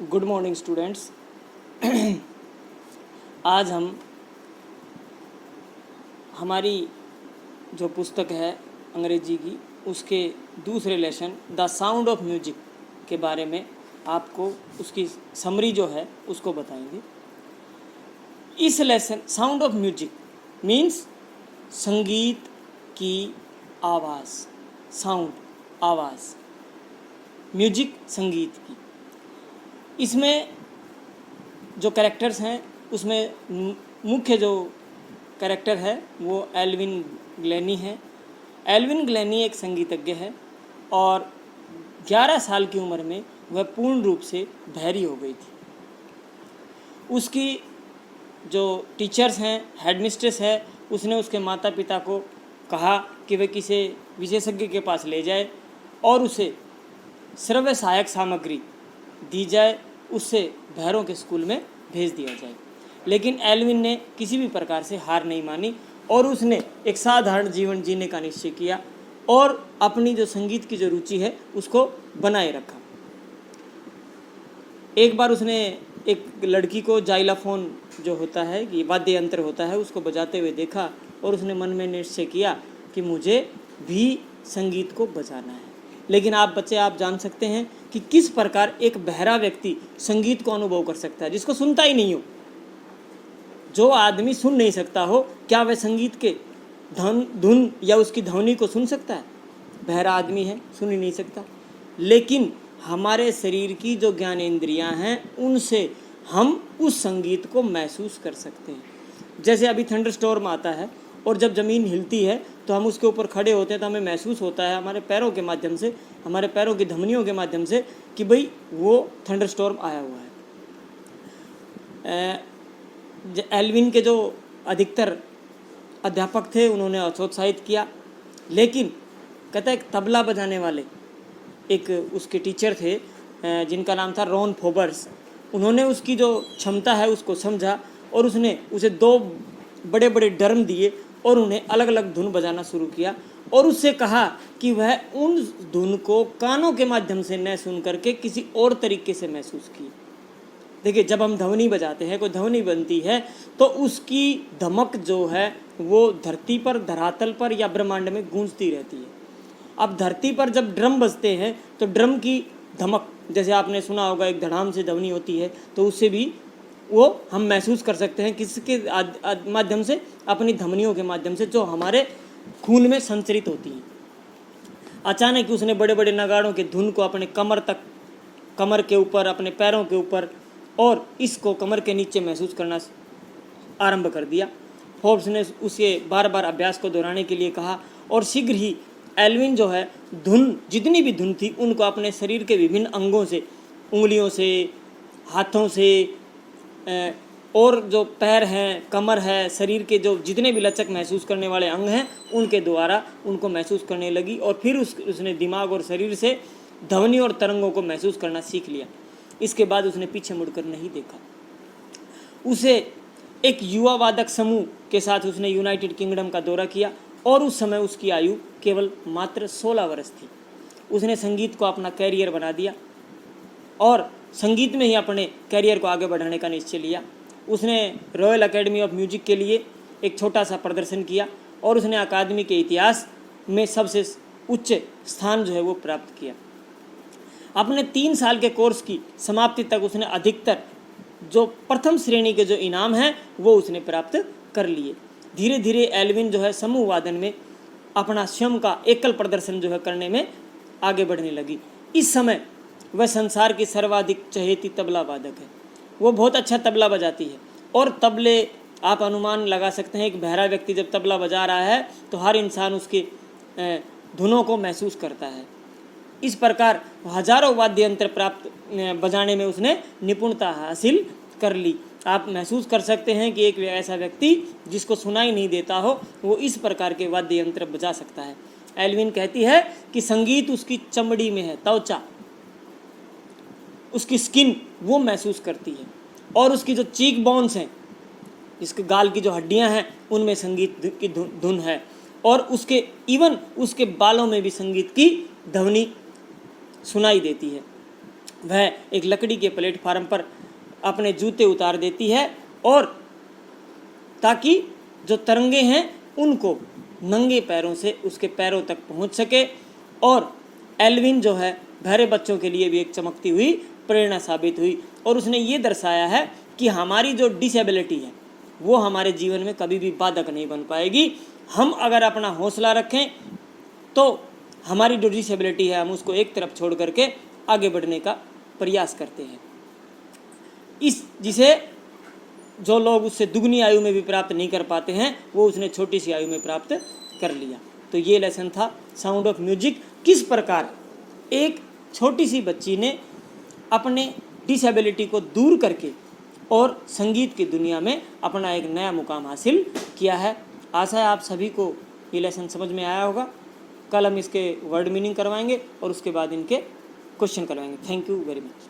Good morning students. आज हम हमारी जो पुस्तक है अंग्रेजी की उसके दूसरे lesson the sound of music के बारे में आपको उसकी समरी जो है उसको बताएंगे। इस lesson sound of music means संगीत की आवाज़, साउंड आवाज़, म्यूजिक संगीत की। इसमें जो कैरेक्टर्स हैं उसमें मुख्य जो कैरेक्टर है वो एल्विन ग्लेनी है। एल्विन ग्लेनी एक संगीतज्ञ है और 11 साल की उम्र में वह पूर्ण रूप से बहरी हो गई थी। उसकी जो टीचर्स हैं, हेडमिस्ट्रेस है, उसने उसके माता पिता को कहा कि वे किसी विशेषज्ञ के पास ले जाए और उसे श्रव्य सहायक सामग्री दी जाए, उससे बहरों के स्कूल में भेज दिया जाए। लेकिन एल्विन ने किसी भी प्रकार से हार नहीं मानी और उसने एक साधारण जीवन जीने का निश्चय किया और अपनी जो संगीत की जो रुचि है उसको बनाए रखा। एक बार उसने एक लड़की को जाइलाफोन जो होता है, ये वाद्य यंत्र होता है, उसको बजाते हुए देखा और उसने मन में निश्चय किया कि मुझे भी संगीत को बजाना है। लेकिन आप बच्चे आप जान सकते हैं कि किस प्रकार एक बहरा व्यक्ति संगीत को अनुभव कर सकता है, जिसको सुनता ही नहीं हो। जो आदमी सुन नहीं सकता हो, क्या वह संगीत के धुन या उसकी ध्वनि को सुन सकता है? बहरा आदमी है, सुन ही नहीं सकता। लेकिन हमारे शरीर की जो ज्ञानेंद्रियां हैं उनसे हम उस संगीत को महसूस कर सकते हैं। जैसे अभी थंडरस्टॉर्म आता है और जब ज़मीन हिलती है तो हम उसके ऊपर खड़े होते हैं तो हमें महसूस होता है हमारे पैरों के माध्यम से, हमारे पैरों की धमनियों के माध्यम से कि भाई वो थंडरस्टॉर्म आया हुआ है। एल्विन के जो अधिकतर अध्यापक थे उन्होंने हतोत्साहित किया, लेकिन कहता है एक तबला बजाने वाले एक उसके टीचर थे जिनका नाम था रॉन फोबर्स। उन्होंने उसकी जो क्षमता है उसको समझा और उसने उसे 2 बड़े बड़े ड्रम दिए और उन्हें अलग अलग धुन बजाना शुरू किया और उससे कहा कि वह उन धुन को कानों के माध्यम से न सुन करके किसी और तरीके से महसूस किए। देखिए, जब हम ध्वनि बजाते हैं, कोई ध्वनि बनती है तो उसकी धमक जो है वो धरती पर, धरातल पर या ब्रह्मांड में गूंजती रहती है। अब धरती पर जब ड्रम बजते हैं तो ड्रम की धमक, जैसे आपने सुना होगा एक धड़ाम से ध्वनि होती है, तो उससे भी वो हम महसूस कर सकते हैं किसके माध्यम से, अपनी धमनियों के माध्यम से जो हमारे खून में संचरित होती हैं। अचानक उसने बड़े बड़े नगाड़ों के धुन को अपने कमर तक, कमर के ऊपर, अपने पैरों के ऊपर और इसको कमर के नीचे महसूस करना आरंभ कर दिया। फोर्ब्स ने उसे बार बार अभ्यास को दोहराने के लिए कहा और शीघ्र ही एल्विन जो है धुन, जितनी भी धुन थी उनको अपने शरीर के विभिन्न अंगों से, उंगलियों से, हाथों से और जो पैर हैं, कमर है, शरीर के जो जितने भी लचक महसूस करने वाले अंग हैं उनके द्वारा उनको महसूस करने लगी और फिर उसने दिमाग और शरीर से ध्वनि और तरंगों को महसूस करना सीख लिया। इसके बाद उसने पीछे मुड़कर नहीं देखा। उसे एक युवा वादक समूह के साथ उसने यूनाइटेड किंगडम का दौरा किया और उस समय उसकी आयु केवल मात्र 16 वर्ष थी। उसने संगीत को अपना कैरियर बना दिया और संगीत में ही अपने कैरियर को आगे बढ़ाने का निश्चय लिया। उसने रॉयल एकेडमी ऑफ म्यूजिक के लिए एक छोटा सा प्रदर्शन किया और उसने अकादमी के इतिहास में सबसे उच्च स्थान जो है वो प्राप्त किया। अपने 3 साल के कोर्स की समाप्ति तक उसने अधिकतर जो प्रथम श्रेणी के जो इनाम हैं वो उसने प्राप्त कर लिए। धीरे धीरे एल्विन जो है समूह वादन में अपना स्वयं का एकल प्रदर्शन जो है करने में आगे बढ़ने लगी। इस समय वह संसार की सर्वाधिक चहेती तबला वादक है। वो बहुत अच्छा तबला बजाती है और तबले, आप अनुमान लगा सकते हैं, एक बहरा व्यक्ति जब तबला बजा रहा है तो हर इंसान उसके धुनों को महसूस करता है। इस प्रकार हजारों वाद्य यंत्र प्राप्त बजाने में उसने निपुणता हासिल कर ली। आप महसूस कर सकते हैं कि एक ऐसा व्यक्ति जिसको सुनाई नहीं देता हो वो इस प्रकार के वाद्य यंत्र बजा सकता है। एल्विन कहती है कि संगीत उसकी चमड़ी में है, त्वचा, उसकी स्किन वो महसूस करती है और उसकी जो चीक बोन्स हैं, जिसके गाल की जो हड्डियां हैं उनमें संगीत की धुन है और उसके इवन उसके बालों में भी संगीत की ध्वनि सुनाई देती है। वह एक लकड़ी के प्लेटफार्म पर अपने जूते उतार देती है और ताकि जो तरंगे हैं उनको नंगे पैरों से उसके पैरों तक पहुंच सके। और एल्विन जो है बहरे बच्चों के लिए भी एक चमकती हुई प्रेरणा साबित हुई और उसने ये दर्शाया है कि हमारी जो डिसेबिलिटी है वो हमारे जीवन में कभी भी बाधक नहीं बन पाएगी। हम अगर अपना हौसला रखें तो हमारी जो डिसेबिलिटी है हम उसको एक तरफ छोड़ करके आगे बढ़ने का प्रयास करते हैं। इस जिसे जो लोग उससे दुगनी आयु में भी प्राप्त नहीं कर पाते हैं वो उसने छोटी सी आयु में प्राप्त कर लिया। तो ये लेसन था साउंड ऑफ म्यूजिक, किस प्रकार एक छोटी सी बच्ची ने अपने डिसेबिलिटी को दूर करके और संगीत की दुनिया में अपना एक नया मुकाम हासिल किया है। आशा है आप सभी को ये लेसन समझ में आया होगा। कल हम इसके वर्ड मीनिंग करवाएंगे और उसके बाद इनके क्वेश्चन करवाएंगे। Thank you very much.